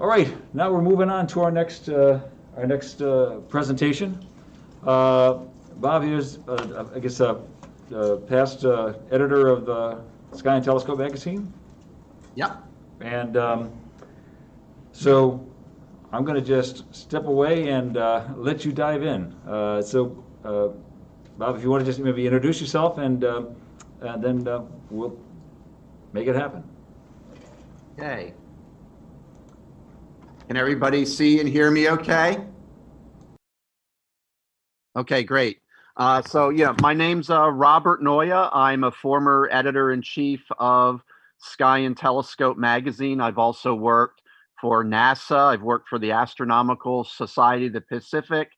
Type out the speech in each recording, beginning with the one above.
All right, now we're moving on to our next presentation. Uh, Bob here's, I guess, past editor of the Sky and Telescope magazine, Yep. and so I'm going to just step away and let you dive in. Bob, if you want to just maybe introduce yourself, and then we'll make it happen. Okay. Can everybody see and hear me okay? Okay, great. So yeah, my name's Robert Naeye. I'm a former editor-in-chief of Sky and Telescope magazine. I've also worked for NASA. I've worked for the Astronomical Society of the Pacific,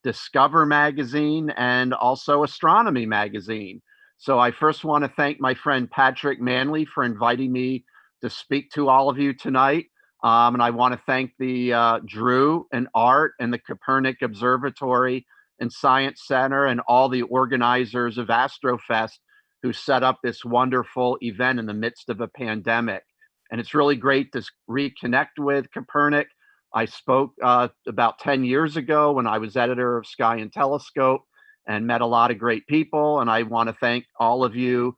Discover magazine, and also Astronomy magazine. So I first want to thank my friend Patrick Manley for inviting me to speak to all of you tonight. And I want to thank the Drew and Art and the Kopernik Observatory and Science Center and all the organizers of AstroFest who set up this wonderful event in the midst of a pandemic. And it's really great to reconnect with Kopernik. I spoke about 10 years ago when I was editor of Sky and Telescope and met a lot of great people. And I want to thank all of you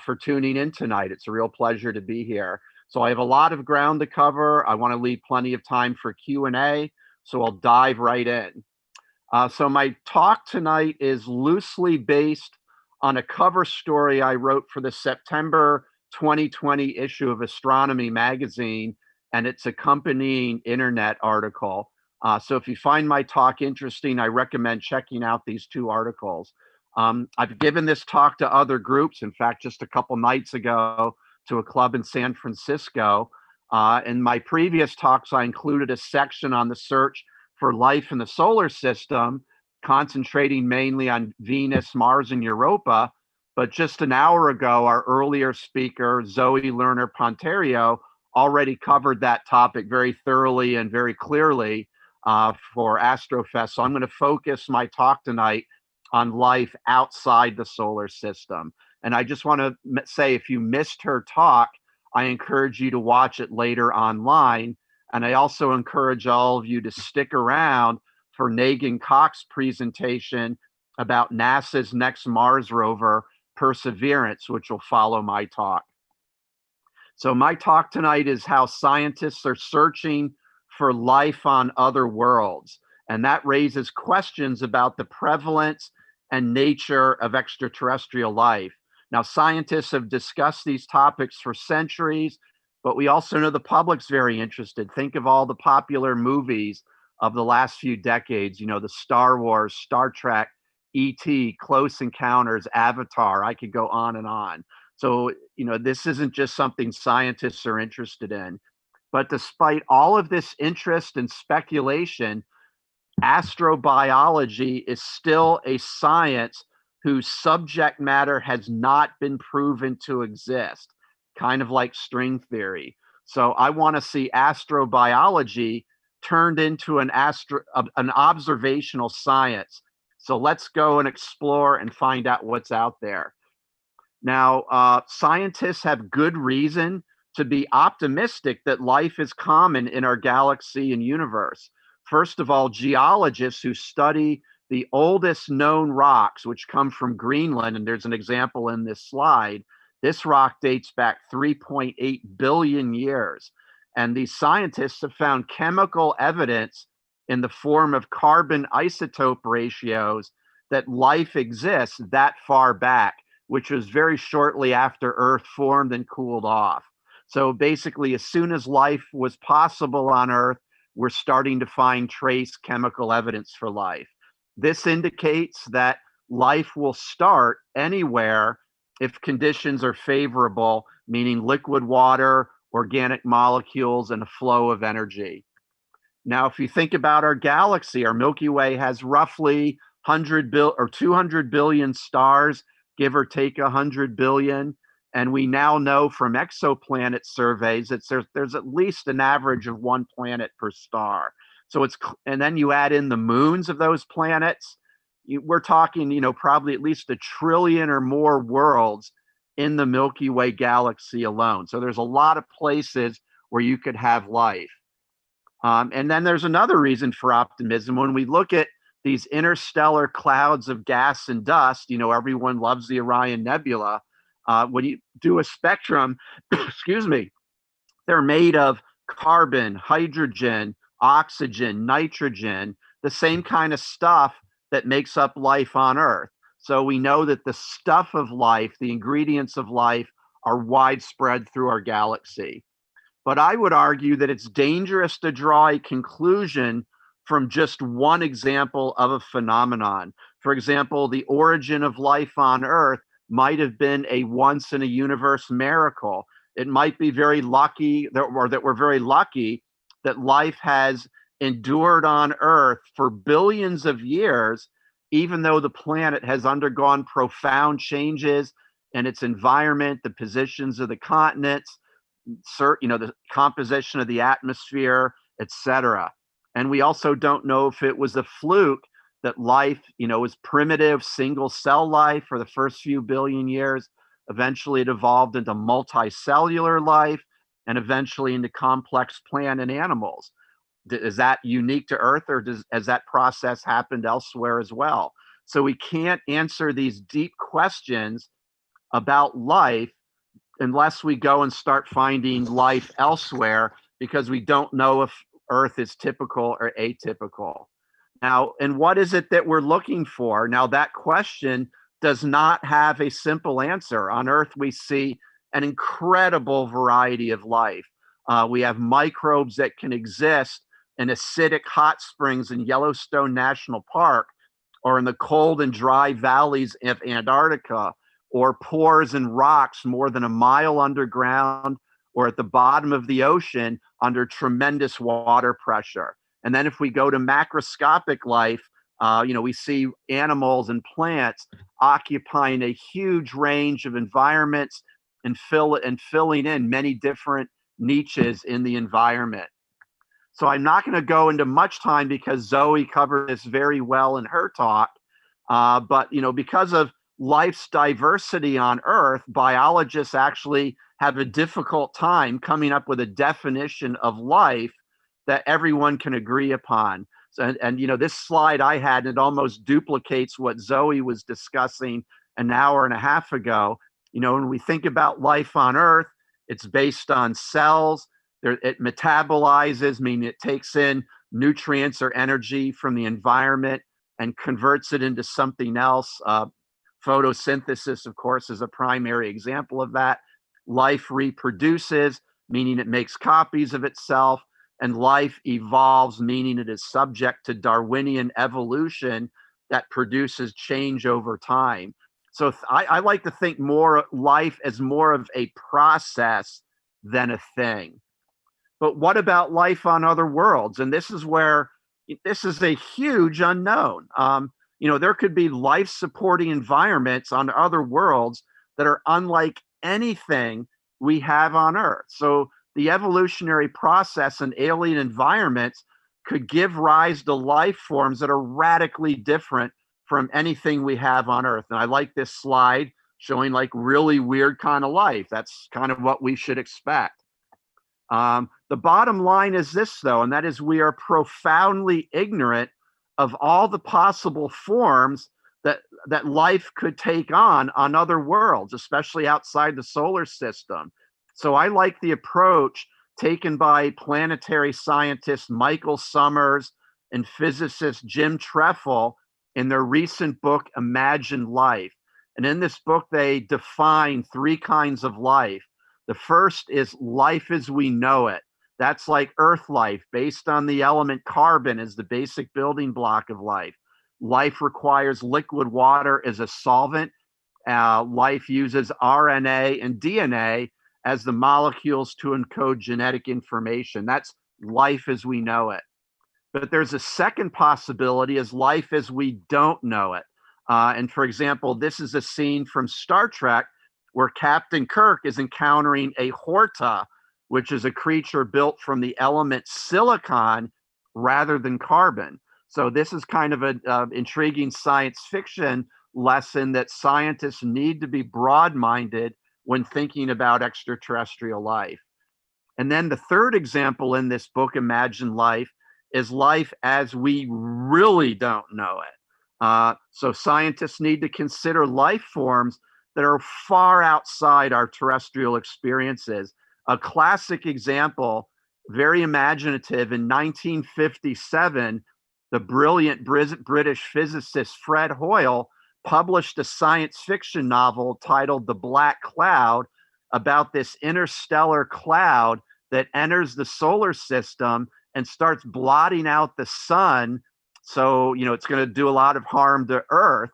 for tuning in tonight. It's a real pleasure to be here. So I have a lot of ground to cover. I want to leave plenty of time for Q&A, so I'll dive right in. So my talk tonight is loosely based on a cover story I wrote for the September 2020 issue of Astronomy magazine and its accompanying internet article. So if you find my talk interesting, I recommend checking out these two articles. I've given this talk to other groups. In fact, just a couple nights ago, to a club in San Francisco. In my previous talks, I included a section on the search for life in the solar system, concentrating mainly on Venus, Mars, and Europa. But just an hour ago, our earlier speaker, Zoe Lerner-Ponterio, already covered that topic very thoroughly and very clearly for AstroFest. So I'm going to focus my talk tonight on life outside the solar system. And I just want to say, if you missed her talk, I encourage you to watch it later online. And I also encourage all of you to stick around for Nagin Cox's presentation about NASA's next Mars rover, Perseverance, which will follow my talk. So my talk tonight is how scientists are searching for life on other worlds. And that raises questions about the prevalence and nature of extraterrestrial life. Now, scientists have discussed these topics for centuries, but we also know the public's very interested. Think of all the popular movies of the last few decades, you know, the Star Wars, Star Trek, E.T., Close Encounters, Avatar. I could go on and on. So, you know, this isn't just something scientists are interested in. But despite all of this interest and speculation, astrobiology is still a science whose subject matter has not been proven to exist, kind of like string theory. So I want to see astrobiology turned into an observational science. So let's go and explore and find out what's out there. Now, scientists have good reason to be optimistic that life is common in our galaxy and universe. First of all, geologists who study the oldest known rocks, which come from Greenland, and there's an example in this slide. This rock dates back 3.8 billion years. And these scientists have found chemical evidence in the form of carbon isotope ratios that life exists that far back, which was very shortly after Earth formed and cooled off. So basically, as soon as life was possible on Earth, we're starting to find trace chemical evidence for life. This indicates that life will start anywhere if conditions are favorable, meaning liquid water, organic molecules, and a flow of energy. Now, if you think about our galaxy, our Milky Way has roughly 200 billion stars, give or take 100 billion. And we now know from exoplanet surveys that there's at least an average of one planet per star. So and then you add in the moons of those planets, we're talking, you know, probably at least 1 trillion or more worlds in the Milky Way galaxy alone. So there's a lot of places where you could have life. And then there's another reason for optimism. When we look at these interstellar clouds of gas and dust, everyone loves the Orion Nebula. When you do a spectrum, excuse me, they're made of carbon, hydrogen, oxygen, nitrogen, the same kind of stuff that makes up life on Earth. So we know that the stuff of life, the ingredients of life, are widespread through our galaxy. But I would argue that it's dangerous to draw a conclusion from just one example of a phenomenon. For example, the origin of life on Earth might have been a once in a universe miracle. It might be very lucky, or that we're very lucky that life has endured on Earth for billions of years, even though the planet has undergone profound changes in its environment, the positions of the continents, the composition of the atmosphere, etc. And we also don't know if it was a fluke that life, was primitive single cell life for the first few billion years. Eventually it evolved into multicellular life and eventually into complex plant and animals. Is that unique to Earth, or has that process happened elsewhere as well? So we can't answer these deep questions about life unless we go and start finding life elsewhere, because we don't know if Earth is typical or atypical. Now, and what is it that we're looking for? Now, that question does not have a simple answer. On Earth, we see an incredible variety of life. We have microbes that can exist in acidic hot springs in Yellowstone National Park, or in the cold and dry valleys of Antarctica, or pores and rocks more than a mile underground, or at the bottom of the ocean under tremendous water pressure. And then if we go to macroscopic life, we see animals and plants occupying a huge range of environments and filling in many different niches in the environment. So I'm not going to go into much time because Zoe covered this very well in her talk. But because of life's diversity on Earth, biologists actually have a difficult time coming up with a definition of life that everyone can agree upon. So, and this slide I had, it almost duplicates what Zoe was discussing an hour and a half ago. When we think about life on Earth, it's based on cells. It metabolizes, meaning it takes in nutrients or energy from the environment and converts it into something else. Photosynthesis, of course, is a primary example of that. Life reproduces, meaning it makes copies of itself, and life evolves, meaning it is subject to Darwinian evolution that produces change over time. So I like to think more life as more of a process than a thing. But what about life on other worlds? And this is where this is a huge unknown. There could be life-supporting environments on other worlds that are unlike anything we have on Earth. So the evolutionary process in alien environments could give rise to life forms that are radically different from anything we have on Earth. And I like this slide showing like really weird kind of life. That's kind of what we should expect. The bottom line is this, though, and that is we are profoundly ignorant of all the possible forms that life could take on other worlds, especially outside the solar system. So I like the approach taken by planetary scientist Michael Summers and physicist Jim Trefil in their recent book, Imagine Life. And in this book, they define three kinds of life. The first is life as we know it. That's like Earth life, based on the element carbon as the basic building block of life. Life requires liquid water as a solvent. Life uses RNA and DNA as the molecules to encode genetic information. That's life as we know it. But there's a second possibility, is life as we don't know it. And for example, this is a scene from Star Trek where Captain Kirk is encountering a Horta, which is a creature built from the element silicon rather than carbon. So this is kind of an intriguing science fiction lesson that scientists need to be broad-minded when thinking about extraterrestrial life. And then the third example in this book, Imagine Life, is life as we really don't know it. So scientists need to consider life forms that are far outside our terrestrial experiences. A classic example, very imaginative, in 1957, the brilliant British physicist Fred Hoyle published a science fiction novel titled The Black Cloud about this interstellar cloud that enters the solar system and starts blotting out the sun. So, it's going to do a lot of harm to Earth.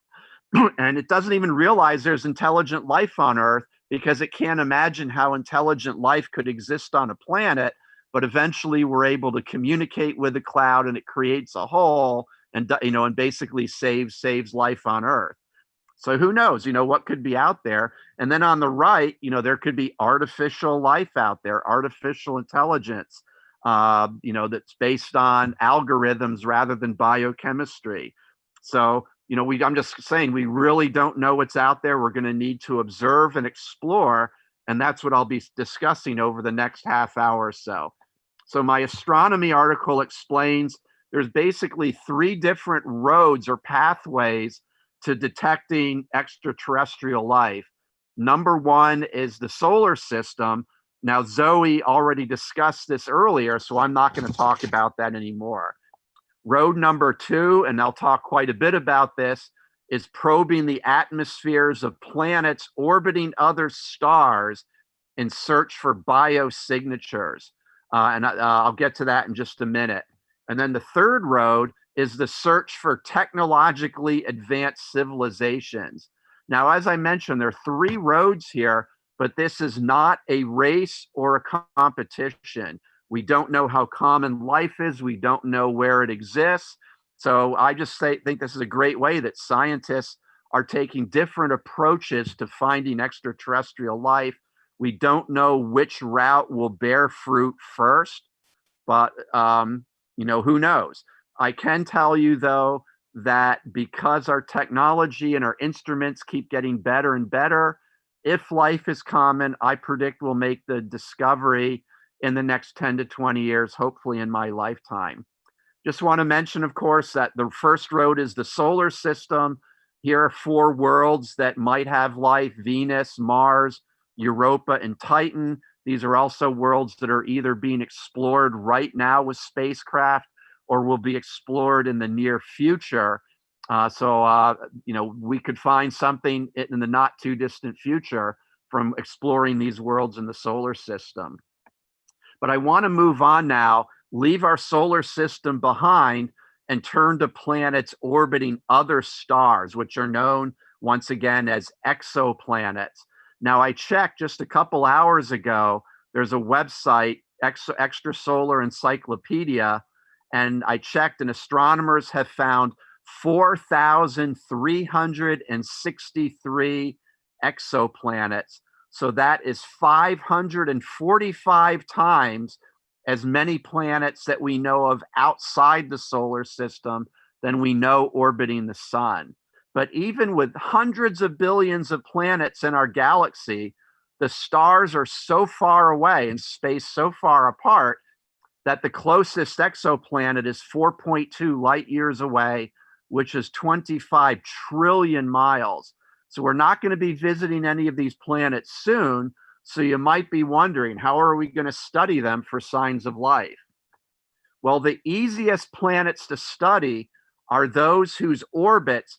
And it doesn't even realize there's intelligent life on Earth because it can't imagine how intelligent life could exist on a planet. But eventually we're able to communicate with the cloud, and it creates a hole and, and basically saves life on Earth. So who knows, what could be out there. And then on the right, there could be artificial life out there, artificial intelligence, that's based on algorithms rather than biochemistry. So, I'm just saying, we really don't know what's out there. We're going to need to observe and explore. And that's what I'll be discussing over the next half hour or so. So my astronomy article explains there's basically 3 different roads or pathways to detecting extraterrestrial life. Number 1 is the solar system. Now, Zoe already discussed this earlier, so I'm not going to talk about that anymore. Road number 2, and I'll talk quite a bit about this, is probing the atmospheres of planets orbiting other stars in search for biosignatures. And I'll get to that in just a minute. And then the third road is the search for technologically advanced civilizations. Now, as I mentioned, there are 3 roads here, but this is not a race or a competition. We don't know how common life is. We don't know where it exists. So I just think this is a great way that scientists are taking different approaches to finding extraterrestrial life. We don't know which route will bear fruit first, but who knows? I can tell you, though, that because our technology and our instruments keep getting better and better, if life is common, I predict we'll make the discovery in the next 10 to 20 years, hopefully in my lifetime. Just want to mention, of course, that the first road is the solar system. Here are 4 worlds that might have life: Venus, Mars, Europa, and Titan. These are also worlds that are either being explored right now with spacecraft or will be explored in the near future. So we could find something in the not too distant future from exploring these worlds in the solar system. But I want to move on now, leave our solar system behind, and turn to planets orbiting other stars, which are known once again as exoplanets. Now, I checked just a couple hours ago. There's a website, Extrasolar Encyclopedia, and I checked, and astronomers have found 4,363 exoplanets. So that is 545 times as many planets that we know of outside the solar system than we know orbiting the sun. But even with hundreds of billions of planets in our galaxy, the stars are so far away and space so far apart that the closest exoplanet is 4.2 light years away, which is 25 trillion miles. So we're not going to be visiting any of these planets soon. So you might be wondering, how are we going to study them for signs of life? Well, the easiest planets to study are those whose orbits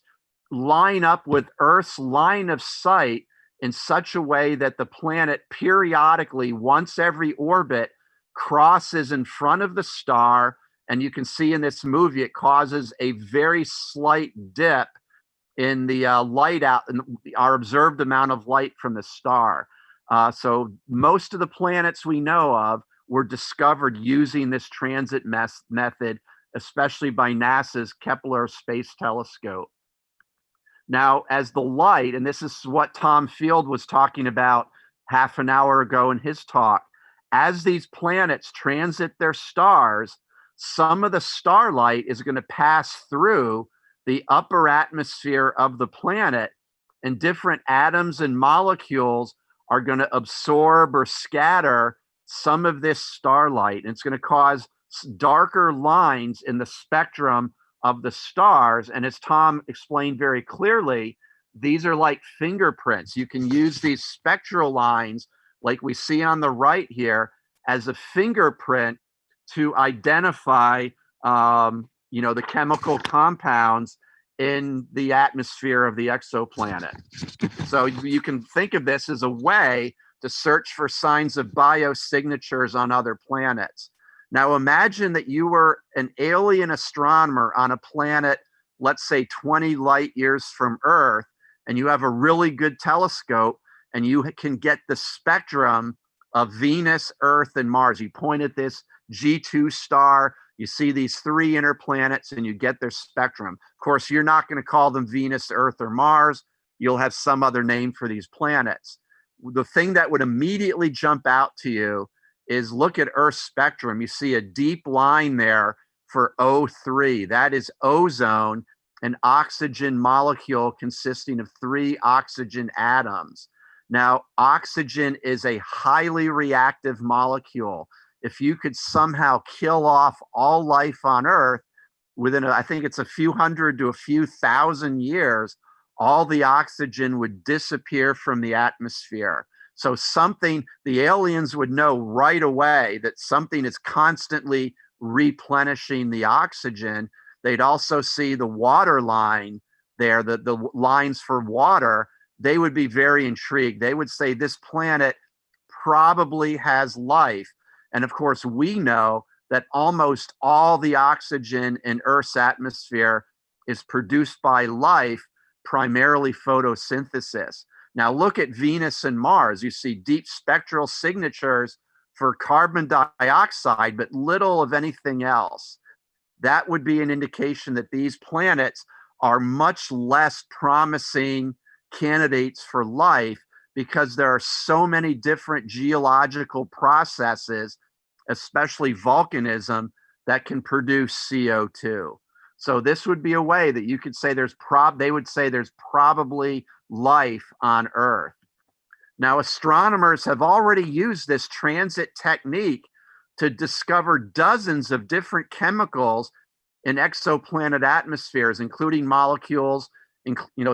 line up with Earth's line of sight in such a way that the planet periodically, once every orbit, crosses in front of the star. And you can see in this movie, it causes a very slight dip in the light out, in our observed amount of light from the star. So most of the planets we know of were discovered using this transit method, especially by NASA's Kepler Space Telescope. Now, as the light, and this is what Tom Field was talking about half an hour ago in his talk, as these planets transit their stars, some of the starlight is going to pass through the upper atmosphere of the planet, and different atoms and molecules are going to absorb or scatter some of this starlight, and it's going to cause darker lines in the spectrum of the stars. And as Tom explained very clearly, these are like fingerprints. You can use these spectral lines, like we see on the right here, as a fingerprint to identify, the chemical compounds in the atmosphere of the exoplanet. So you can think of this as a way to search for signs of biosignatures on other planets. Now imagine that you were an alien astronomer on a planet, let's say 20 light years from Earth, and you have a really good telescope and you can get the spectrum of Venus, Earth, and Mars. You point at this G2 star, you see these 3 inner planets, and you get their spectrum. Of course, you're not going to call them Venus, Earth, or Mars. You'll have some other name for these planets. The thing that would immediately jump out to you is look at Earth's spectrum. You see a deep line there for O3. That is ozone, an oxygen molecule consisting of 3 oxygen atoms. Now, oxygen is a highly reactive molecule. If you could somehow kill off all life on Earth within, I think it's a few hundred to a few thousand years, all the oxygen would disappear from the atmosphere. So the aliens would know right away that something is constantly replenishing the oxygen. They'd also see the water line there, the lines for water. They would be very intrigued. They would say this planet probably has life. And of course, we know that almost all the oxygen in Earth's atmosphere is produced by life, primarily photosynthesis. Now look at Venus and Mars. You see deep spectral signatures for carbon dioxide, but little of anything else. That would be an indication that these planets are much less promising candidates for life because there are so many different geological processes, especially volcanism, that can produce CO2. So this would be a way that you could say they would say there's probably life on Earth. Now, astronomers have already used this transit technique to discover dozens of different chemicals in exoplanet atmospheres, including molecules,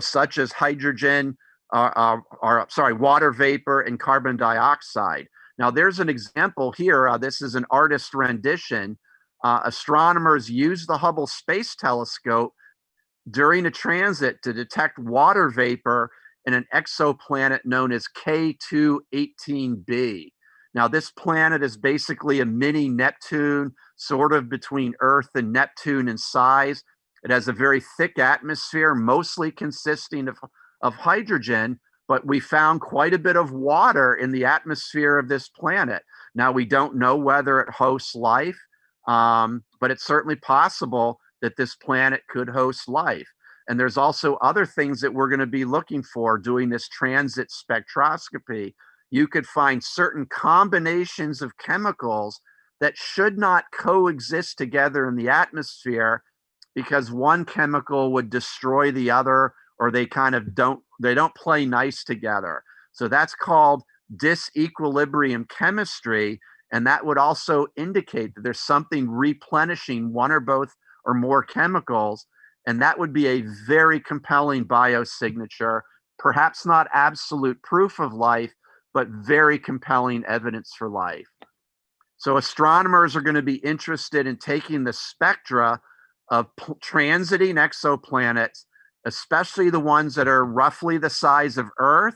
such as hydrogen, water vapor and carbon dioxide. Now, there's an example here. This is an artist rendition. Astronomers used the Hubble Space Telescope during a transit to detect water vapor in an exoplanet known as K2-18b. Now, this planet is basically a mini Neptune, sort of between Earth and Neptune in size. It has a very thick atmosphere, mostly consisting of hydrogen, but we found quite a bit of water in the atmosphere of this planet. Now, we don't know whether it hosts life, but it's certainly possible that this planet could host life. And there's also other things that we're going to be looking for doing this transit spectroscopy. You could find certain combinations of chemicals that should not coexist together in the atmosphere because one chemical would destroy the other, or they don't play nice together. So that's called disequilibrium chemistry. And that would also indicate that there's something replenishing one or both or more chemicals. And that would be a very compelling biosignature, perhaps not absolute proof of life, but very compelling evidence for life. So astronomers are going to be interested in taking the spectra of transiting exoplanets, especially the ones that are roughly the size of Earth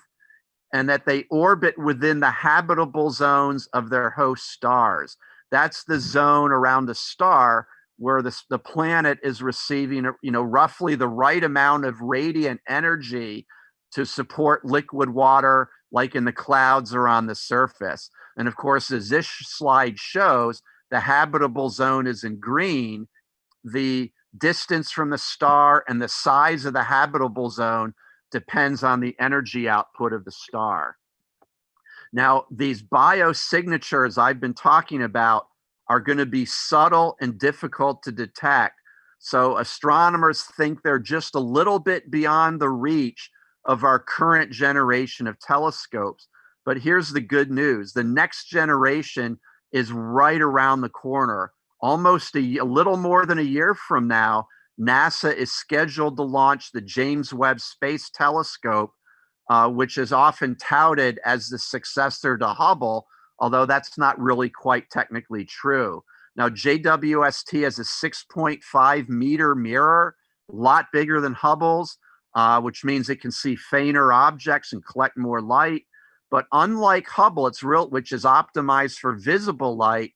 and that they orbit within the habitable zones of their host stars. That's the zone around the star where the planet is receiving, roughly the right amount of radiant energy to support liquid water, like in the clouds or on the surface. And of course, as this slide shows, the habitable zone is in green. The distance from the star and the size of the habitable zone depends on the energy output of the star. Now, these biosignatures I've been talking about are going to be subtle and difficult to detect. So astronomers think they're just a little bit beyond the reach of our current generation of telescopes. But here's the good news. The next generation is right around the corner. Almost a little more than a year from now, NASA is scheduled to launch the James Webb Space Telescope, which is often touted as the successor to Hubble, although that's not really quite technically true. Now, JWST has a 6.5 meter mirror, a lot bigger than Hubble's, which means it can see fainter objects and collect more light. But unlike Hubble, which is optimized for visible light,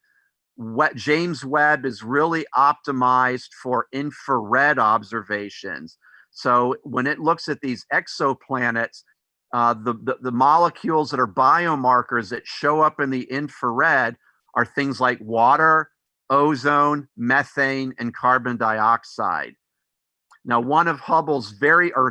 James Webb is really optimized for infrared observations. So when it looks at these exoplanets, the molecules that are biomarkers that show up in the infrared are things like water, ozone, methane, and carbon dioxide. Now, one of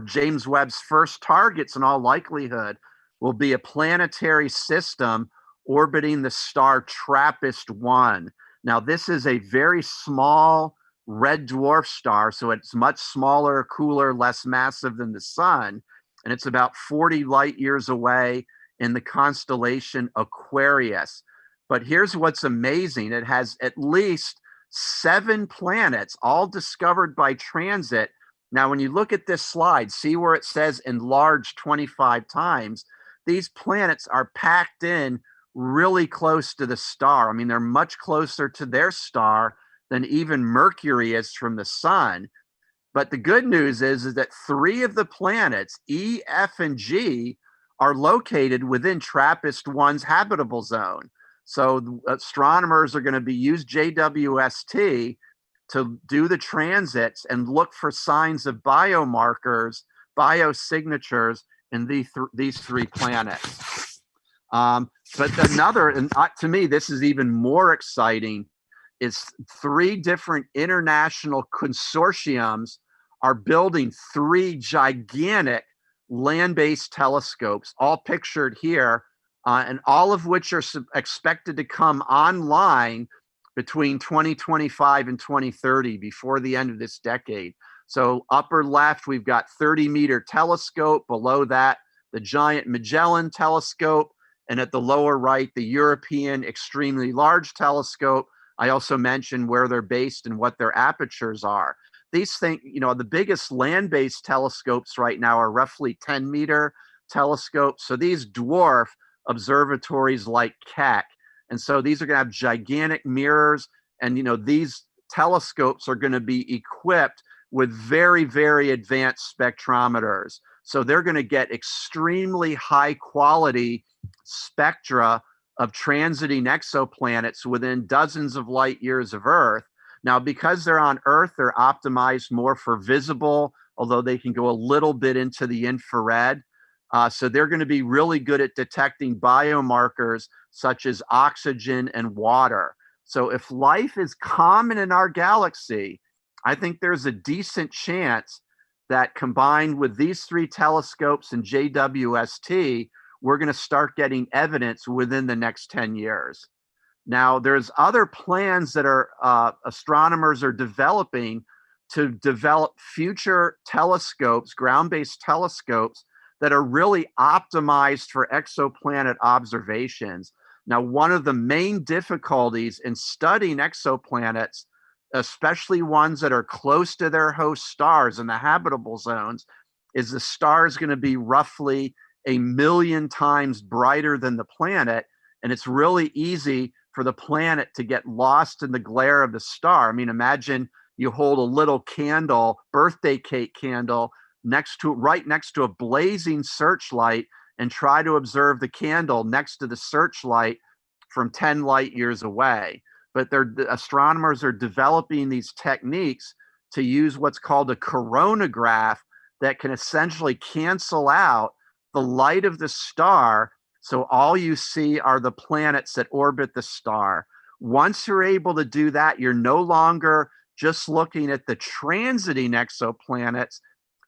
James Webb's first targets in all likelihood will be a planetary system orbiting the star TRAPPIST-1. Now, this is a very small red dwarf star, so it's much smaller, cooler, less massive than the sun, and it's about 40 light years away in the constellation Aquarius. But here's what's amazing. It has at least 7 planets, all discovered by transit. Now, when you look at this slide, see where it says enlarged 25 times? These planets are packed in really close to the star. I mean, they're much closer to their star than even Mercury is from the sun. But the good news is that 3 of the planets, E, F, and G, are located within TRAPPIST-1's habitable zone. So astronomers are going to use JWST to do the transits and look for signs of biomarkers, biosignatures in these 3 planets. But another, and to me, this is even more exciting, is 3 different international consortiums are building 3 gigantic land-based telescopes, all pictured here, and all of which are expected to come online between 2025 and 2030, before the end of this decade. So upper left, we've got 30-meter telescope. Below that, the giant Magellan telescope. And at the lower right, the European Extremely Large Telescope. I also mentioned where they're based and what their apertures are. These things, the biggest land-based telescopes right now are roughly 10-meter telescopes. So these dwarf observatories like Keck. And so these are going to have gigantic mirrors. And, these telescopes are going to be equipped with very, very advanced spectrometers. So they're going to get extremely high quality spectra of transiting exoplanets within dozens of light years of Earth. Now, because they're on Earth, they're optimized more for visible, although they can go a little bit into the infrared. So they're going to be really good at detecting biomarkers such as oxygen and water. So if life is common in our galaxy, I think there's a decent chance that combined with these 3 telescopes and JWST, we're going to start getting evidence within the next 10 years. Now, there's other plans that astronomers are developing to develop future telescopes, ground-based telescopes, that are really optimized for exoplanet observations. Now, one of the main difficulties in studying exoplanets, especially ones that are close to their host stars in the habitable zones, is the star is going to be roughly 1 million times brighter than the planet. And it's really easy for the planet to get lost in the glare of the star. I mean, imagine you hold a little candle, birthday cake candle, right next to a blazing searchlight, and try to observe the candle next to the searchlight from 10 light years away. But the astronomers are developing these techniques to use what's called a coronagraph that can essentially cancel out the light of the star, so all you see are the planets that orbit the star. Once you're able to do that, you're no longer just looking at the transiting exoplanets,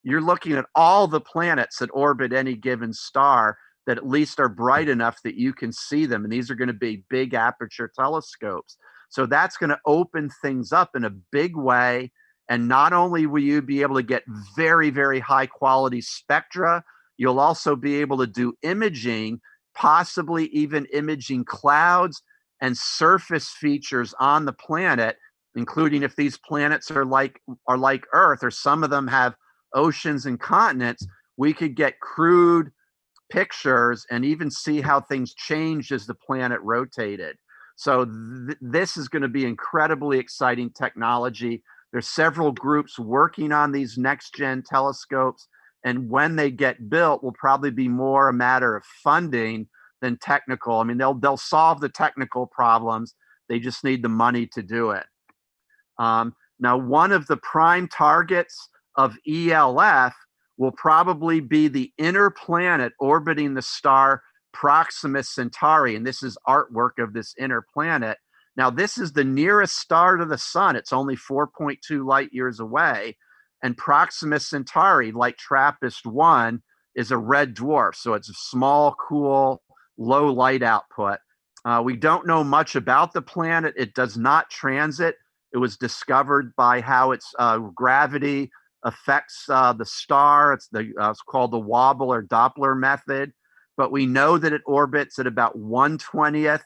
you're looking at all the planets that orbit any given star that at least are bright enough that you can see them. And these are going to be big aperture telescopes. So that's going to open things up in a big way. And not only will you be able to get very, very high quality spectra, you'll also be able to do imaging possibly even imaging clouds and surface features on the planet, including if these planets are like Earth, or some of them have oceans and continents. We could get crude pictures and even see how things changed as the planet rotated. So this is going to be incredibly exciting technology. There's several groups working on these next gen telescopes, and when they get built will probably be more a matter of funding than technical. I mean, they'll solve the technical problems. They just need the money to do it. Now, one of the prime targets of ELF will probably be the inner planet orbiting the star Proxima Centauri, and this is artwork of this inner planet. Now, this is the nearest star to the sun. It's only 4.2 light years away, and Proxima Centauri, like TRAPPIST-1, is a red dwarf, so it's a small, cool, low light output. We don't know much about the planet. It does not transit. It was discovered by how its gravity affects the star. It's called the Wobble or Doppler method. But we know that it orbits at about 1/20th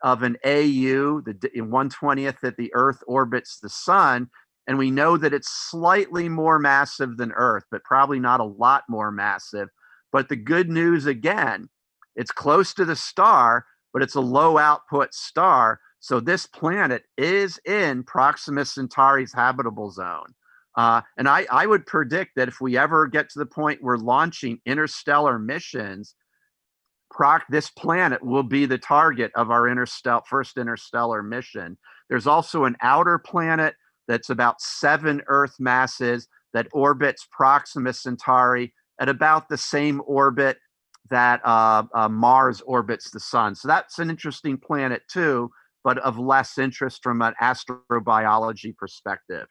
of an AU, the 1/20th that the Earth orbits the sun. And we know that it's slightly more massive than Earth, but probably not a lot more massive. But the good news, again, it's close to the star, but it's a low output star. So this planet is in Proxima Centauri's habitable zone. And I would predict that if we ever get to the point where launching interstellar missions, this planet will be the target of our first interstellar mission. There's also an outer planet that's about 7 Earth masses that orbits Proxima Centauri at about the same orbit that Mars orbits the sun. So that's an interesting planet too, but of less interest from an astrobiology perspective.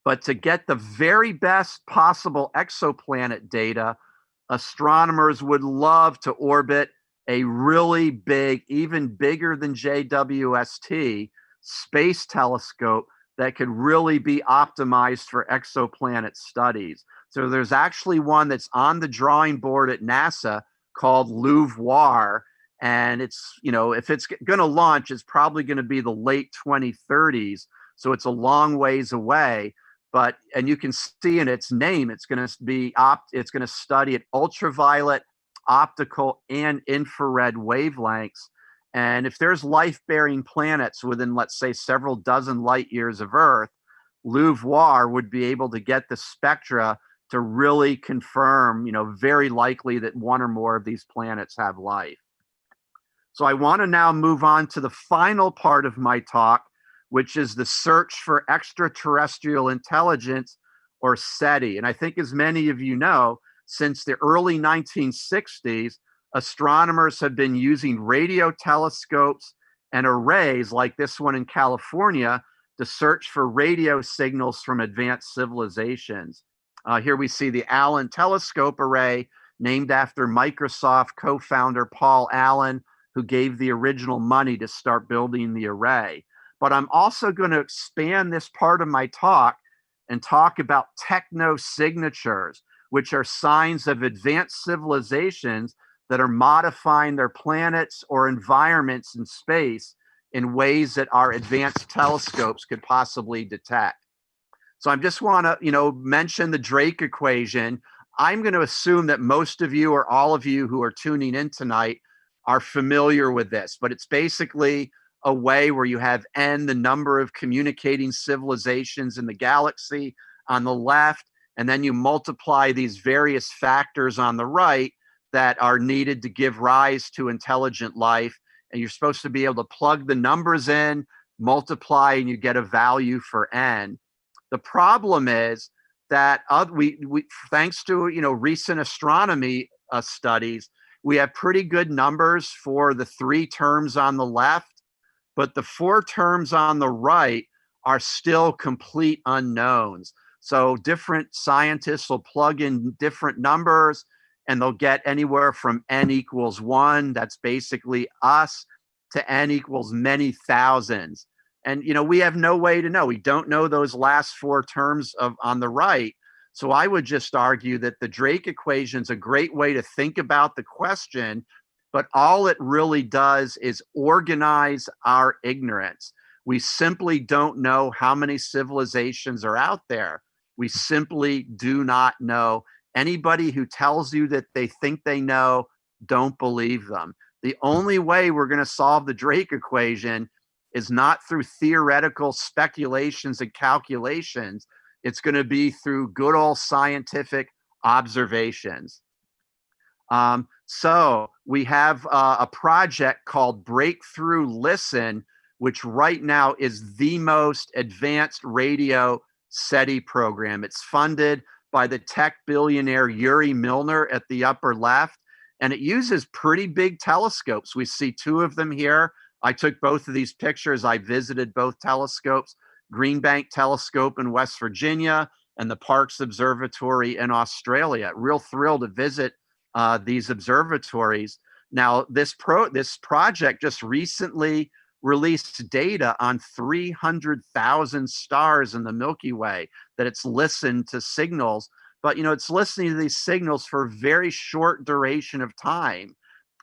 But to get the very best possible exoplanet data, astronomers would love to orbit a really big, even bigger than JWST, space telescope that could really be optimized for exoplanet studies. So there's actually one that's on the drawing board at NASA called LUVOIR. And it's, if it's going to launch, it's probably going to be the late 2030s. So it's a long ways away. And you can see in its name, it's going to study at ultraviolet, optical, and infrared wavelengths. And if there's life-bearing planets within, let's say, several dozen light years of Earth, LUVOIR would be able to get the spectra to really confirm, very likely that one or more of these planets have life. So I want to now move on to the final part of my talk, which is the search for extraterrestrial intelligence, or SETI. And I think, as many of you know, since the early 1960s, astronomers have been using radio telescopes and arrays like this one in California to search for radio signals from advanced civilizations. Here we see the Allen Telescope Array, named after Microsoft co-founder Paul Allen, who gave the original money to start building the array. But I'm also going to expand this part of my talk and talk about technosignatures, which are signs of advanced civilizations that are modifying their planets or environments in space in ways that our advanced telescopes could possibly detect. So I just want to, mention the Drake equation. I'm going to assume that most of you, or all of you who are tuning in tonight, are familiar with this, but it's basically a way where you have n, the number of communicating civilizations in the galaxy, on the left, and then you multiply these various factors on the right that are needed to give rise to intelligent life. And you're supposed to be able to plug the numbers in, multiply, and you get a value for n. The problem is that we thanks to recent astronomy studies, we have pretty good numbers for the 3 terms on the left, but the 4 terms on the right are still complete unknowns. So different scientists will plug in different numbers, and they'll get anywhere from n equals 1, that's basically us, to n equals many thousands. And we have no way to know. We don't know those last 4 terms on the right. So I would just argue that the Drake equation is a great way to think about the question, but all it really does is organize our ignorance. We simply don't know how many civilizations are out there. We simply do not know. Anybody who tells you that they think they know, don't believe them. The only way we're going to solve the Drake equation is not through theoretical speculations and calculations. It's going to be through good old scientific observations. So we have a project called Breakthrough Listen, which right now is the most advanced radio SETI program. It's funded by the tech billionaire Yuri Milner at the upper left, and it uses pretty big telescopes. We see two of them here. I took both of these pictures. I visited both telescopes, Green Bank Telescope in West Virginia and the Parkes Observatory in Australia. Real thrilled to visit these observatories. Now, this project just recently released data on 300,000 stars in the Milky Way that it's listened to signals, but it's listening to these signals for a very short duration of time.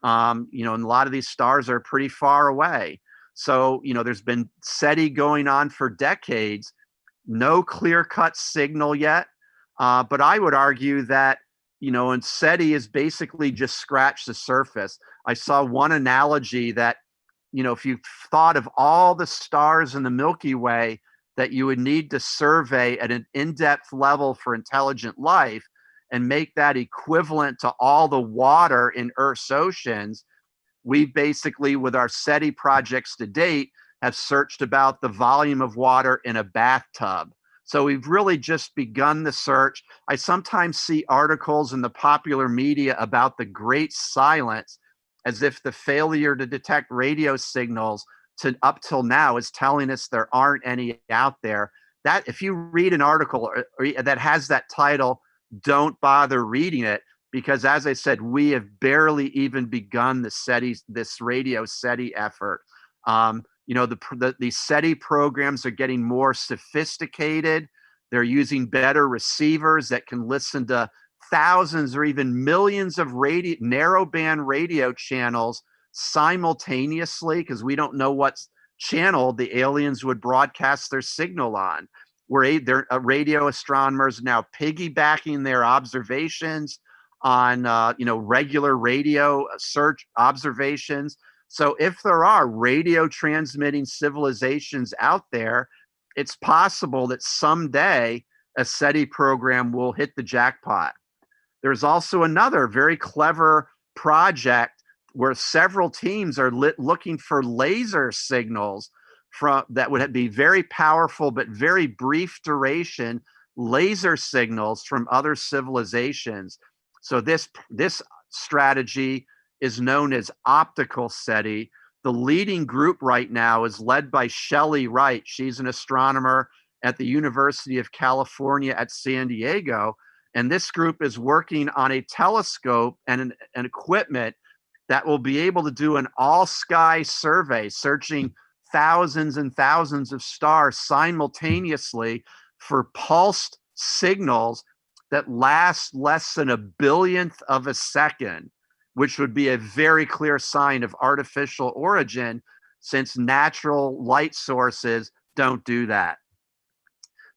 And a lot of these stars are pretty far away. So, there's been SETI going on for decades, no clear-cut signal yet. But I would argue that, and SETI is basically just scratched the surface. I saw one analogy that, if you thought of all the stars in the Milky Way that you would need to survey at an in-depth level for intelligent life and make that equivalent to all the water in Earth's oceans, we basically, with our SETI projects to date, have searched about the volume of water in a bathtub. So we've really just begun the search. I sometimes see articles in the popular media about the great silence, as if the failure to detect radio signals up till now is telling us there aren't any out there. That if you read an article that has that title, don't bother reading it, because as I said, we have barely even begun this radio SETI effort. These SETI programs are getting more sophisticated. They're using better receivers that can listen to thousands or even millions of narrowband radio channels simultaneously, because we don't know what channel the aliens would broadcast their signal on. Radio astronomers now piggybacking their observations on regular radio search observations. So if there are radio transmitting civilizations out there, it's possible that someday a SETI program will hit the jackpot. There's also another very clever project where several teams are looking for laser signals that would be very powerful but very brief duration laser signals from other civilizations. So this strategy is known as optical SETI. The leading group right now is led by Shelley Wright. She's an astronomer at the University of California at San Diego. And this group is working on a telescope and an equipment that will be able to do an all-sky survey, searching thousands and thousands of stars simultaneously for pulsed signals that last less than a billionth of a second, which would be a very clear sign of artificial origin, since natural light sources don't do that.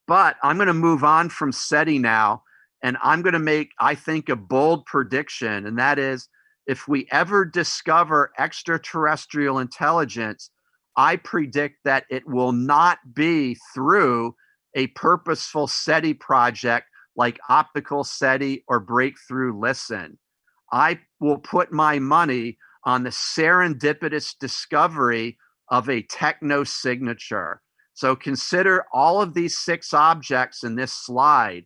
But I'm going to move on from SETI now, and I'm going to make, I think, a bold prediction, and that is, if we ever discover extraterrestrial intelligence, I predict that it will not be through a purposeful SETI project like optical SETI or Breakthrough Listen. I will put my money on the serendipitous discovery of a technosignature. So consider all of these 6 objects in this slide.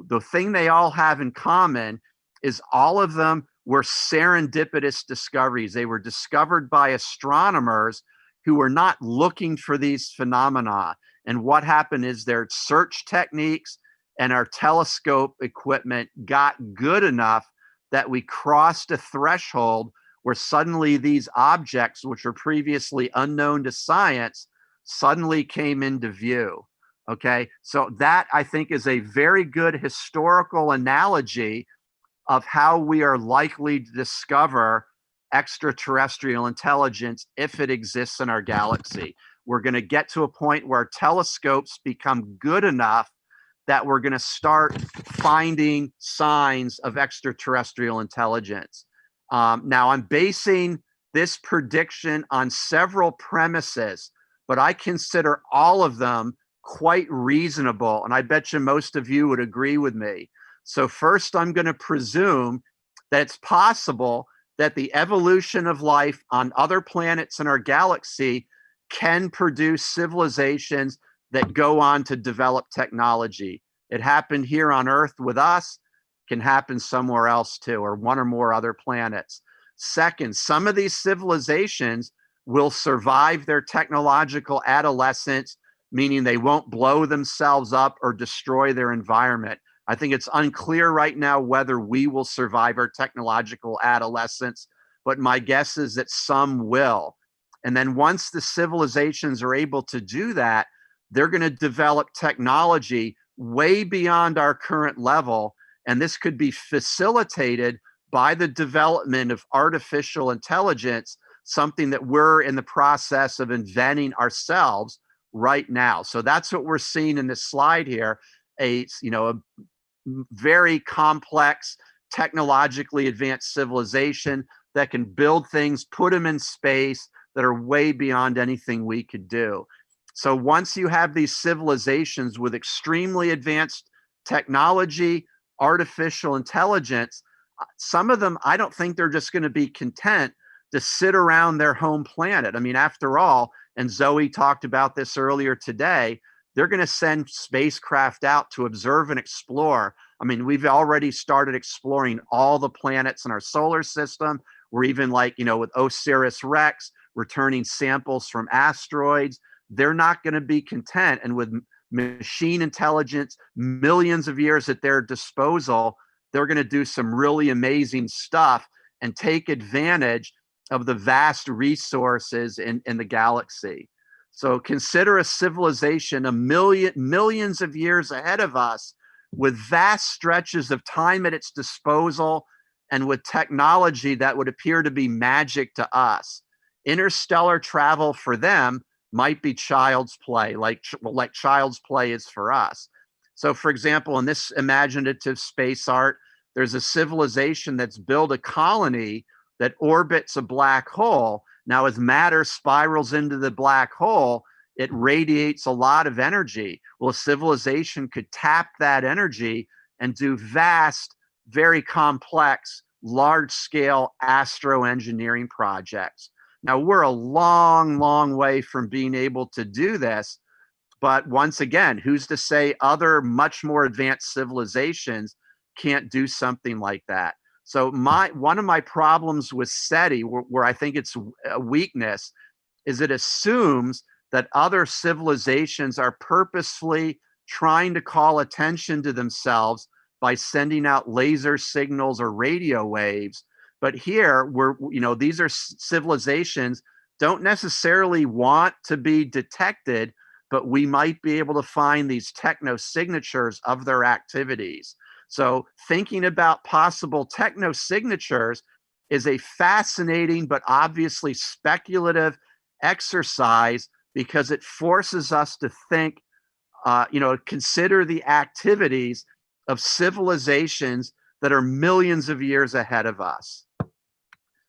The thing they all have in common is all of them were serendipitous discoveries. They were discovered by astronomers who were not looking for these phenomena. And what happened is their search techniques and our telescope equipment got good enough that we crossed a threshold where suddenly these objects, which were previously unknown to science, suddenly came into view. Okay, so that I think is a very good historical analogy of how we are likely to discover extraterrestrial intelligence if it exists in our galaxy. We're going to get to a point where telescopes become good enough that we're going to start finding signs of extraterrestrial intelligence. Now, I'm basing this prediction on several premises, but I consider all of them quite reasonable, and I bet you most of you would agree with me. So first, I'm going to presume that it's possible that the evolution of life on other planets in our galaxy can produce civilizations that go on to develop technology. It happened here on Earth with us, can happen somewhere else too, or one or more other planets. Second, some of these civilizations will survive their technological adolescence, meaning they won't blow themselves up or destroy their environment. I think it's unclear right now whether we will survive our technological adolescence, but my guess is that some will. And then once the civilizations are able to do that, they're going to develop technology way beyond our current level. And this could be facilitated by the development of artificial intelligence, something that we're in the process of inventing ourselves right now. So that's what we're seeing in this slide here, a very complex, technologically advanced civilization that can build things, put them in space that are way beyond anything we could do. So once you have these civilizations with extremely advanced technology, artificial intelligence, some of them, I don't think they're just going to be content to sit around their home planet. I mean, after all, and Zoe talked about this earlier today, they're going to send spacecraft out to observe and explore. I mean, we've already started exploring all the planets in our solar system. We're even with OSIRIS-REx, returning samples from asteroids. They're not going to be content. And with machine intelligence, millions of years at their disposal, they're going to do some really amazing stuff and take advantage of the vast resources in the galaxy. So consider a civilization millions of years ahead of us with vast stretches of time at its disposal and with technology that would appear to be magic to us. Interstellar travel for them might be child's play, like child's play is for us. So for example, in this imaginative space art, there's a civilization that's built a colony that orbits a black hole. Now, as matter spirals into the black hole, it radiates a lot of energy. Well, a civilization could tap that energy and do vast, very complex, large-scale astroengineering projects. Now, we're a long, long way from being able to do this. But once again, who's to say other much more advanced civilizations can't do something like that? So one of my problems with SETI, where I think it's a weakness, is it assumes that other civilizations are purposefully trying to call attention to themselves by sending out laser signals or radio waves. But here, these are civilizations don't necessarily want to be detected, but we might be able to find these techno-signatures of their activities. So thinking about possible techno-signatures is a fascinating but obviously speculative exercise because it forces us to think, consider the activities of civilizations that are millions of years ahead of us.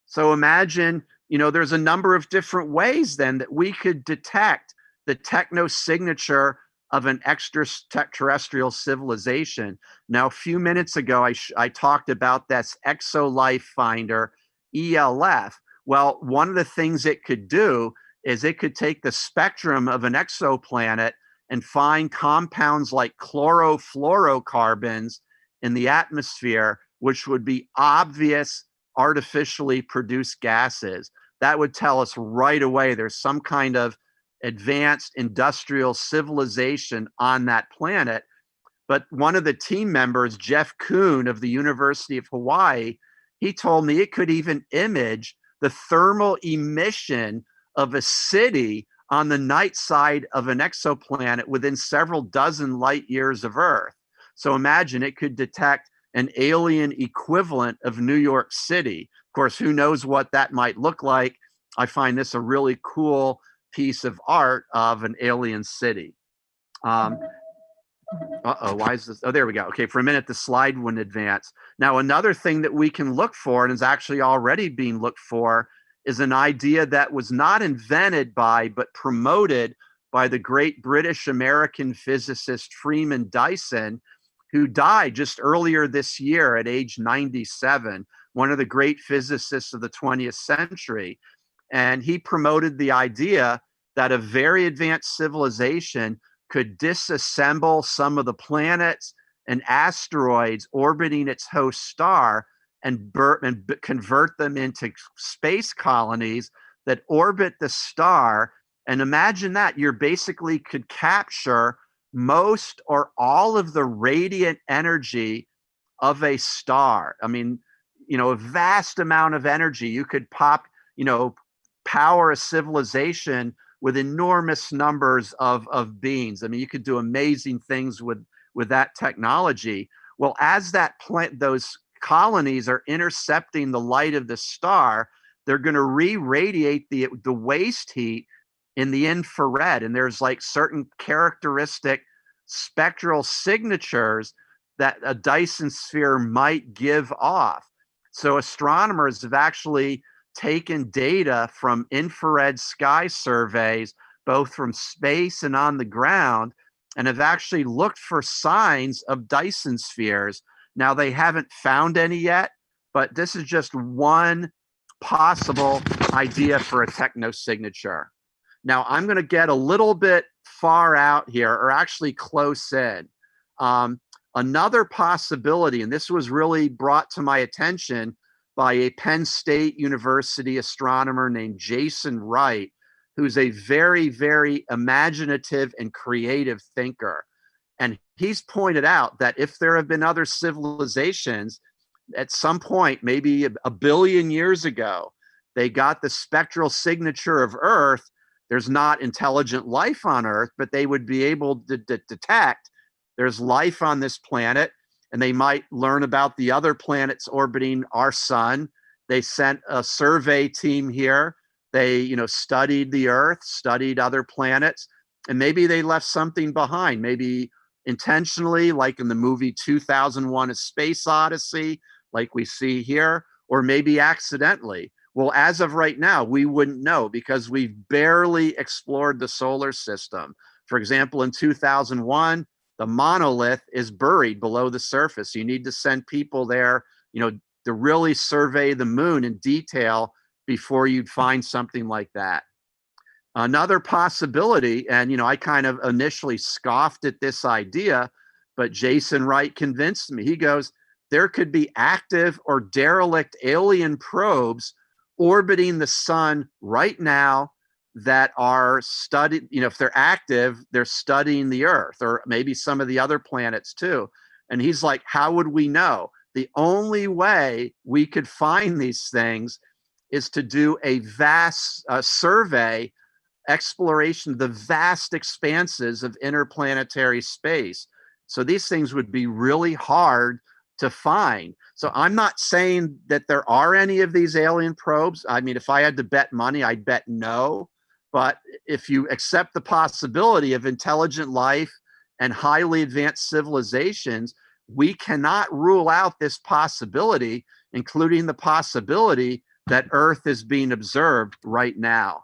So imagine, there's a number of different ways then that we could detect the techno-signature of an extraterrestrial civilization. Now, a few minutes ago, I talked about this exolife finder, ELF. Well, one of the things it could do is it could take the spectrum of an exoplanet and find compounds like chlorofluorocarbons in the atmosphere, which would be obvious artificially produced gases. That would tell us right away there's some kind of advanced industrial civilization on that planet. But one of the team members, Jeff Kuhn of the University of Hawaii, he told me it could even image the thermal emission of a city on the night side of an exoplanet within several dozen light years of Earth. So imagine it could detect an alien equivalent of New York City. Of course, who knows what that might look like. I find this a really cool piece of art of an alien city. Why is this? Oh, there we go. Okay, for a minute, the slide wouldn't advance. Now, another thing that we can look for, and is actually already being looked for, is an idea that was not invented by, but promoted by the great British American physicist Freeman Dyson, who died just earlier this year at age 97, one of the great physicists of the 20th century. And he promoted the idea that a very advanced civilization could disassemble some of the planets and asteroids orbiting its host star and convert them into space colonies that orbit the star. And imagine that you basically could capture most or all of the radiant energy of a star. I mean, a vast amount of energy. You could power a civilization with enormous numbers of beings. I mean, you could do amazing things with that technology. Well, as those colonies are intercepting the light of the star, they're going to re-radiate the waste heat in the infrared. And there's like certain characteristic spectral signatures that a Dyson sphere might give off. So astronomers have actually taken data from infrared sky surveys, both from space and on the ground, and have actually looked for signs of Dyson spheres. Now, they haven't found any yet, but this is just one possible idea for a technosignature. Now, I'm going to get a little bit far out here, or actually close in. Another possibility, and this was really brought to my attention by a Penn State University astronomer named Jason Wright, who's a very, very imaginative and creative thinker. And he's pointed out that if there have been other civilizations at some point, maybe a billion years ago, they got the spectral signature of Earth. There's not intelligent life on Earth, but they would be able to detect there's life on this planet. And they might learn about the other planets orbiting our sun. They sent a survey team here. They, studied the Earth, studied other planets, and maybe they left something behind, maybe intentionally, like in the movie 2001: A Space Odyssey, like we see here, or maybe accidentally. Well, as of right now, we wouldn't know because we've barely explored the solar system. For example, in 2001, the monolith is buried below the surface. You need to send people there, to really survey the moon in detail before you'd find something like that. Another possibility, and I kind of initially scoffed at this idea, but Jason Wright convinced me. He goes, there could be active or derelict alien probes orbiting the sun right now that are studied, if they're active, they're studying the Earth or maybe some of the other planets too. And he's like, how would we know? The only way we could find these things is to do a vast survey, exploration of the vast expanses of interplanetary space. So these things would be really hard to find. So I'm not saying that there are any of these alien probes. I mean, if I had to bet money, I'd bet no. But if you accept the possibility of intelligent life and highly advanced civilizations, we cannot rule out this possibility, including the possibility that Earth is being observed right now.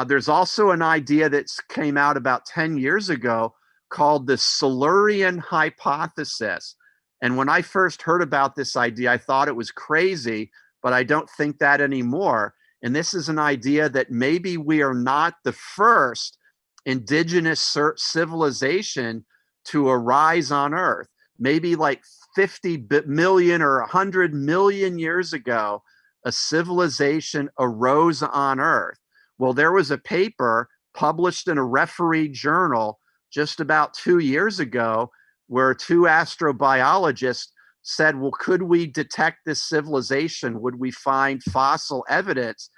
There's also an idea that came out about 10 years ago called the Silurian Hypothesis. And when I first heard about this idea, I thought it was crazy, but I don't think that anymore. And this is an idea that maybe we are not the first indigenous civilization to arise on Earth. Maybe like 50 million or 100 million years ago, a civilization arose on Earth. Well, there was a paper published in a refereed journal just about 2 years ago where two astrobiologists said, well, could we detect this civilization? Would we find fossil evidence?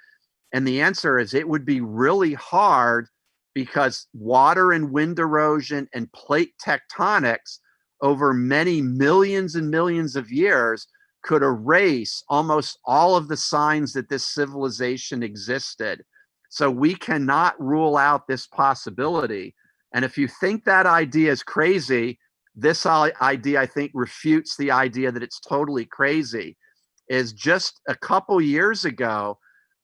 And the answer is it would be really hard because water and wind erosion and plate tectonics over many millions and millions of years could erase almost all of the signs that this civilization existed. So we cannot rule out this possibility. And if you think that idea is crazy, this idea, I think, refutes the idea that it's totally crazy. Is just a couple years ago,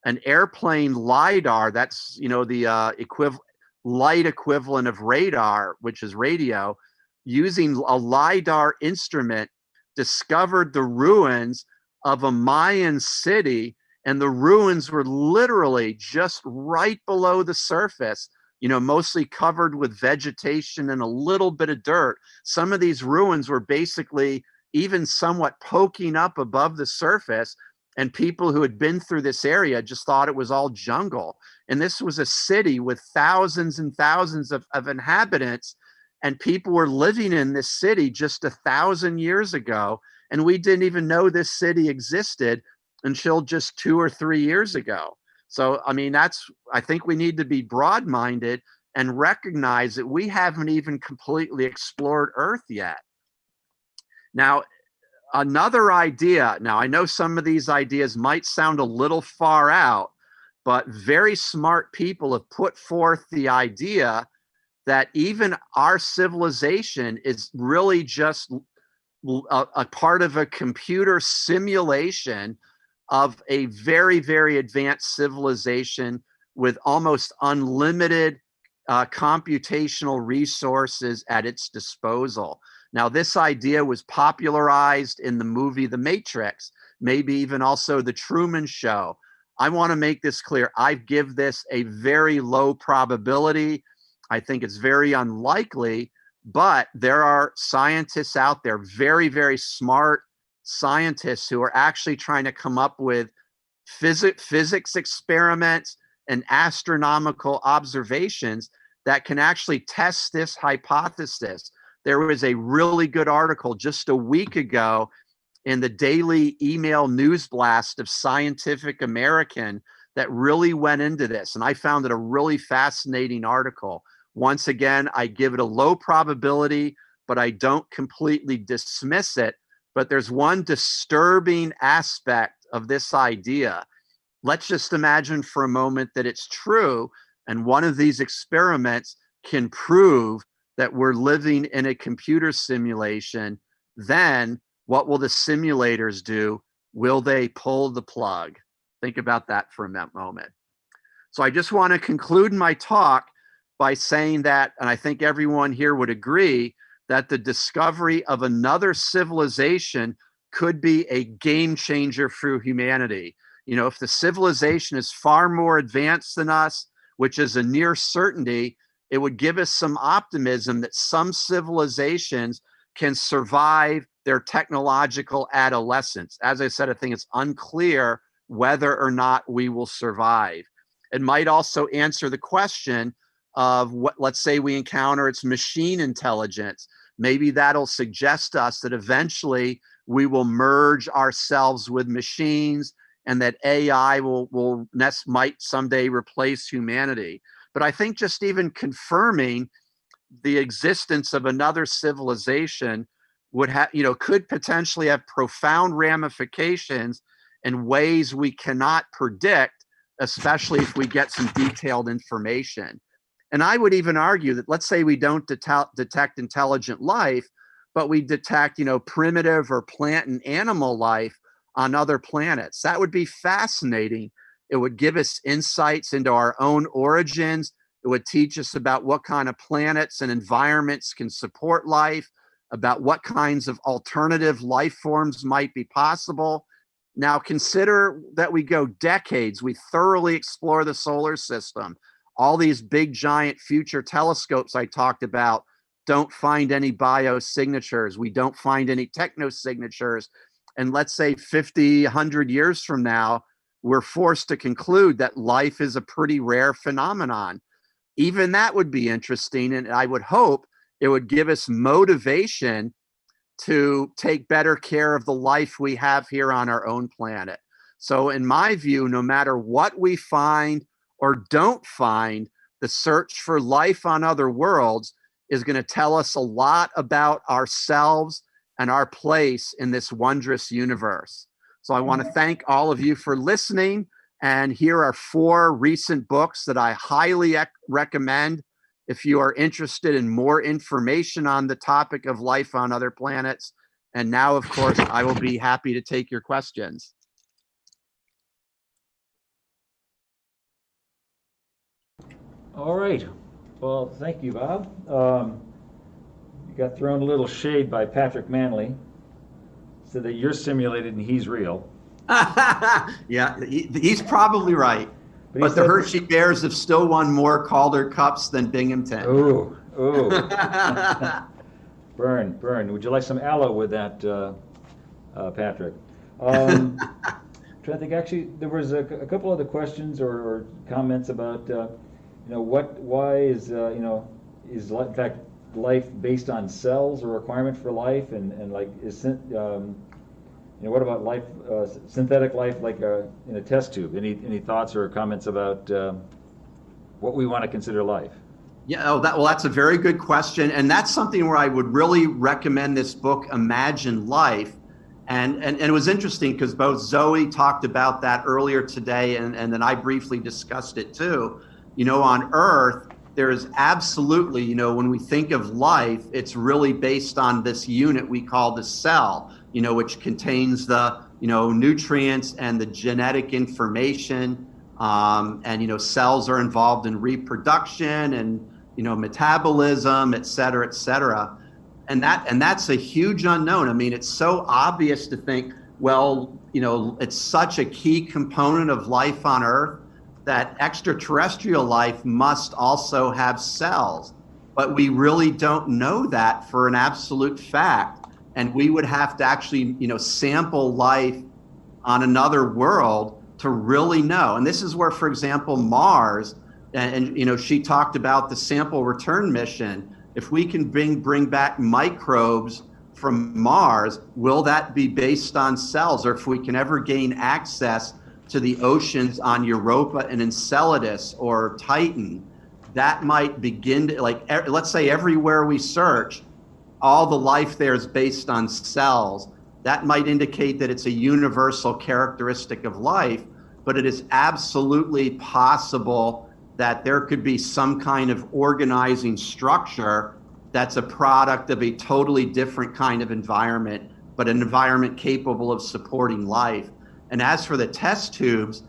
an airplane lidar, that's, you know, the light equivalent of radar, which is radio, using a lidar instrument, discovered the ruins of a Mayan city, and the ruins were literally just right below the surface, you know, mostly covered with vegetation and a little bit of dirt. Some of these ruins were basically even somewhat poking up above the surface, and people who had been through this area just thought it was all jungle. And this was a city with thousands and thousands of inhabitants, and people were living in this city just 1,000 years ago, and we didn't even know this city existed until just 2 or 3 years ago. So, I mean, I think we need to be broad-minded and recognize that we haven't even completely explored Earth yet. Now, another idea, now I know some of these ideas might sound a little far out, but very smart people have put forth the idea that even our civilization is really just a part of a computer simulation of a very, very advanced civilization with almost unlimited computational resources at its disposal. Now, this idea was popularized in the movie The Matrix, maybe even also The Truman Show. I want to make this clear. I give this a very low probability. I think it's very unlikely, but there are scientists out there, very, very smart scientists, who are actually trying to come up with physics experiments and astronomical observations that can actually test this hypothesis. There was a really good article just a week ago in the daily email news blast of Scientific American that really went into this, and I found it a really fascinating article. Once again, I give it a low probability, but I don't completely dismiss it. But there's one disturbing aspect of this idea. Let's just imagine for a moment that it's true, and one of these experiments can prove that we're living in a computer simulation. Then what will the simulators do? Will they pull the plug? Think about that for a moment. So I just want to conclude my talk by saying that, and I think everyone here would agree, that the discovery of another civilization could be a game changer for humanity. You know, if the civilization is far more advanced than us, which is a near certainty, it would give us some optimism that some civilizations can survive their technological adolescence. As I said, I think it's unclear whether or not we will survive. It might also answer the question of what, let's say we encounter its machine intelligence. Maybe that'll suggest to us that eventually we will merge ourselves with machines, and that AI might someday replace humanity. But I think just even confirming the existence of another civilization would have, you know, could potentially have profound ramifications in ways we cannot predict, especially if we get some detailed information. And I would even argue that, let's say we don't detect intelligent life, but we detect, you know, primitive or plant and animal life on other planets. That would be fascinating. It would give us insights into our own origins. It would teach us about what kind of planets and environments can support life, about what kinds of alternative life forms might be possible. Now, consider that we go decades, we thoroughly explore the solar system. All these big, giant future telescopes I talked about don't find any biosignatures. We don't find any technosignatures. And let's say 50, 100 years from now, we're forced to conclude that life is a pretty rare phenomenon. Even that would be interesting, and I would hope it would give us motivation to take better care of the life we have here on our own planet. So in my view, no matter what we find or don't find, the search for life on other worlds is going to tell us a lot about ourselves and our place in this wondrous universe. So I want to thank all of you for listening. And here are 4 recent books that I highly recommend if you are interested in more information on the topic of life on other planets. And now, of course, I will be happy to take your questions. All right. Well, thank you, Bob. You got thrown a little shade by Patrick Manley. Said that you're simulated and he's real. Yeah, he's probably right. But the Hershey Bears have still won more Calder Cups than Binghamton. Ooh. Burn. Would you like some aloe with that, Patrick? Trying to think. Actually, there was a couple other questions or comments about, why is, is in fact life based on cells a requirement for life, and like is what about life, synthetic life, like in a test tube? Any thoughts or comments about what we want to consider life? Yeah, that's a very good question, and that's something where I would really recommend this book, Imagine Life. And it was interesting because both Zoe talked about that earlier today, and then I briefly discussed it too. On Earth, there is absolutely, when we think of life, it's really based on this unit we call the cell, which contains the, nutrients and the genetic information. And, cells are involved in reproduction and, metabolism, et cetera, et cetera. And that's a huge unknown. I mean, it's so obvious to think, well, it's such a key component of life on Earth that extraterrestrial life must also have cells. But we really don't know that for an absolute fact. And we would have to actually, sample life on another world to really know. And this is where, for example, Mars, and she talked about the sample return mission. If we can bring back microbes from Mars, will that be based on cells? Or if we can ever gain access to the oceans on Europa and Enceladus or Titan, that might begin to, let's say everywhere we search, all the life there is based on cells. That might indicate that it's a universal characteristic of life, but it is absolutely possible that there could be some kind of organizing structure that's a product of a totally different kind of environment, but an environment capable of supporting life. And as for the test tubes,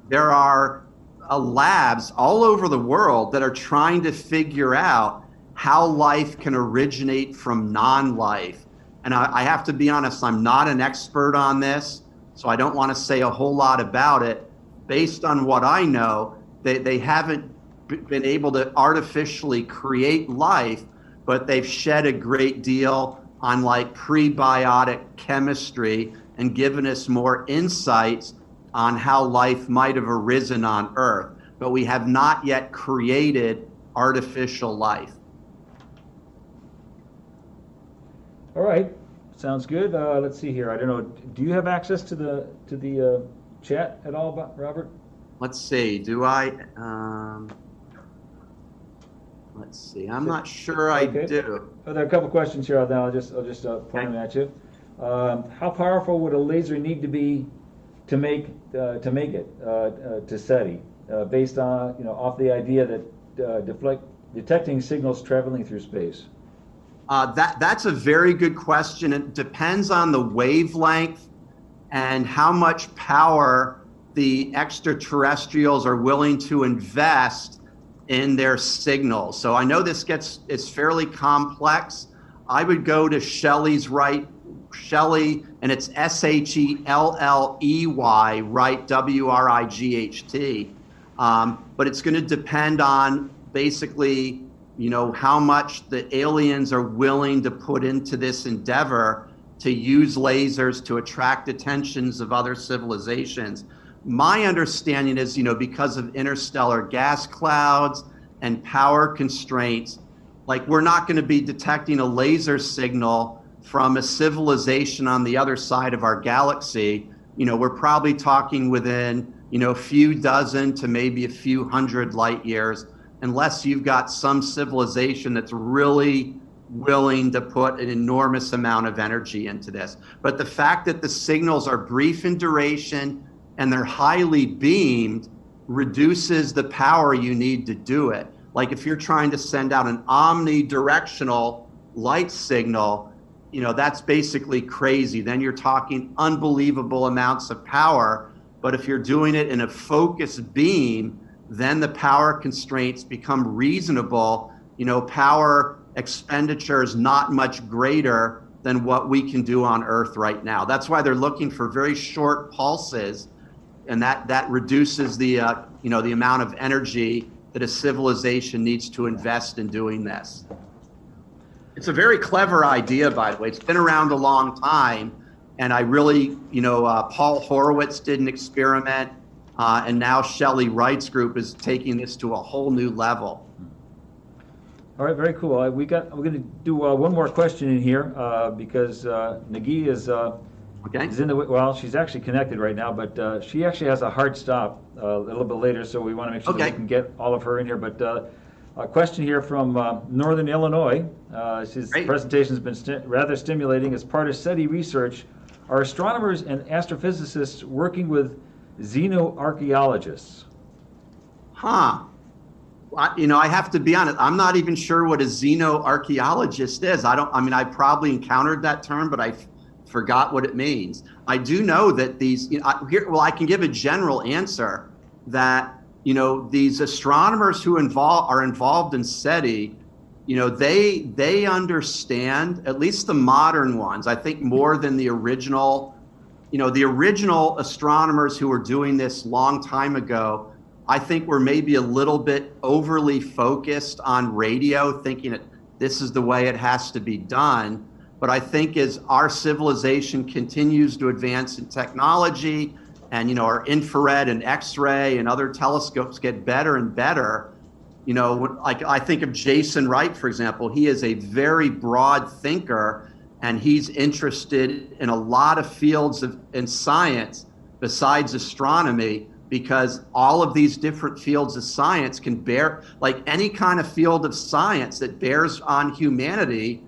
there are labs all over the world that are trying to figure out how life can originate from non-life. And I have to be honest, I'm not an expert on this, so I don't want to say a whole lot about it. Based on what I know, they haven't been able to artificially create life, but they've shed a great deal on prebiotic chemistry and given us more insights on how life might have arisen on Earth. But we have not yet created artificial life. All right, sounds good. Let's see here. I don't know. Do you have access to the chat at all, Robert? Let's see. Do I? Let's see. I'm not sure I do. Oh, there are a couple questions here. I'll just point them at you. How powerful would a laser need to be to make it to SETI, based on off the idea that detecting signals traveling through space? That's a very good question. It depends on the wavelength and how much power the extraterrestrials are willing to invest in their signals. So I know it's fairly complex. I would go to Shelley's Shelley, and it's Shelley, right, WRIGHT. But it's going to depend on basically, how much the aliens are willing to put into this endeavor to use lasers to attract attentions of other civilizations. My understanding is, because of interstellar gas clouds and power constraints, we're not going to be detecting a laser signal from a civilization on the other side of our galaxy. we're probably talking within, a few dozen to maybe a few hundred light years, unless you've got some civilization that's really willing to put an enormous amount of energy into this. But the fact that the signals are brief in duration and they're highly beamed reduces the power you need to do it. Like if you're trying to send out an omnidirectional light signal, that's basically crazy. Then you're talking unbelievable amounts of power. But if you're doing it in a focused beam, then the power constraints become reasonable. Power expenditure is not much greater than what we can do on Earth right now. That's why they're looking for very short pulses, and that reduces the the amount of energy that a civilization needs to invest in doing this. It's a very clever idea, by the way. It's been around a long time, and I really, Paul Horowitz did an experiment, and now Shelley Wright's group is taking this to a whole new level. All right, very cool. We're going to do one more question in here because Naeye is in the well. She's actually connected right now, but she actually has a hard stop a little bit later, so we want to make sure that we can get all of her in here. But a question here from Northern Illinois. His presentation has been rather stimulating. As part of SETI research, are astronomers and astrophysicists working with xenoarchaeologists? I have to be honest, I'm not even sure what a xenoarchaeologist is. I probably encountered that term, but I forgot what it means. I do know that these, I can give a general answer that, these astronomers who are involved in SETI, they understand, at least the modern ones, I think more than the original, the original astronomers who were doing this long time ago, I think we're maybe a little bit overly focused on radio, thinking that this is the way it has to be done. But I think as our civilization continues to advance in technology, and our infrared and X-ray and other telescopes get better and better, like I think of Jason Wright, for example. He is a very broad thinker, and he's interested in a lot of fields in science besides astronomy, because all of these different fields of science can bear, like any kind of field of science that bears on humanity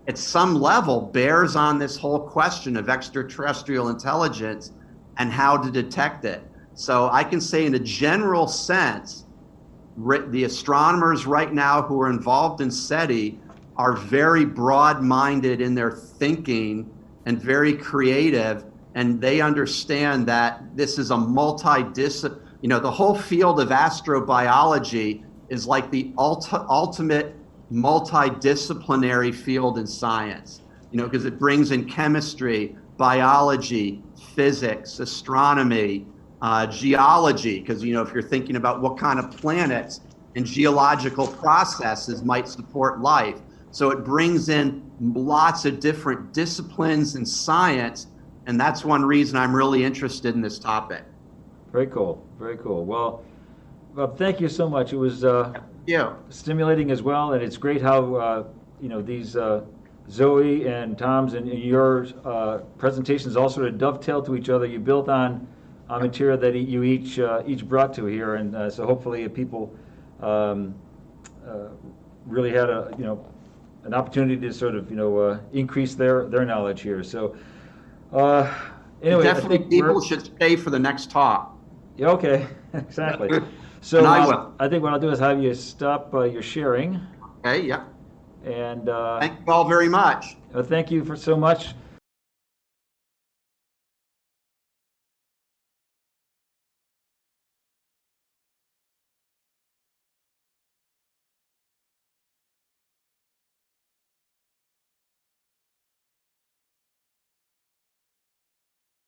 at some level, bears on this whole question of extraterrestrial intelligence and how to detect it. So I can say in a general sense, the astronomers right now who are involved in SETI are very broad-minded in their thinking and very creative, and they understand that this is a multidisciplinary, the whole field of astrobiology is like the ultimate multidisciplinary field in science, because it brings in chemistry, biology, physics, astronomy, geology, because, if you're thinking about what kind of planets and geological processes might support life. So it brings in lots of different disciplines in science, and that's one reason I'm really interested in this topic. Very cool, very cool. Well, Bob, thank you so much. It was stimulating as well, and it's great how these Zoe and Tom's and your presentations all sort of dovetail to each other. You built on material that you each brought to here, and so hopefully people really had an opportunity to sort of increase their knowledge here. So anyway, definitely people should stay for the next talk. Yeah, okay, exactly. So I think what I'll do is have you stop your sharing. Okay, yeah. And thank you all very much. Thank you so much.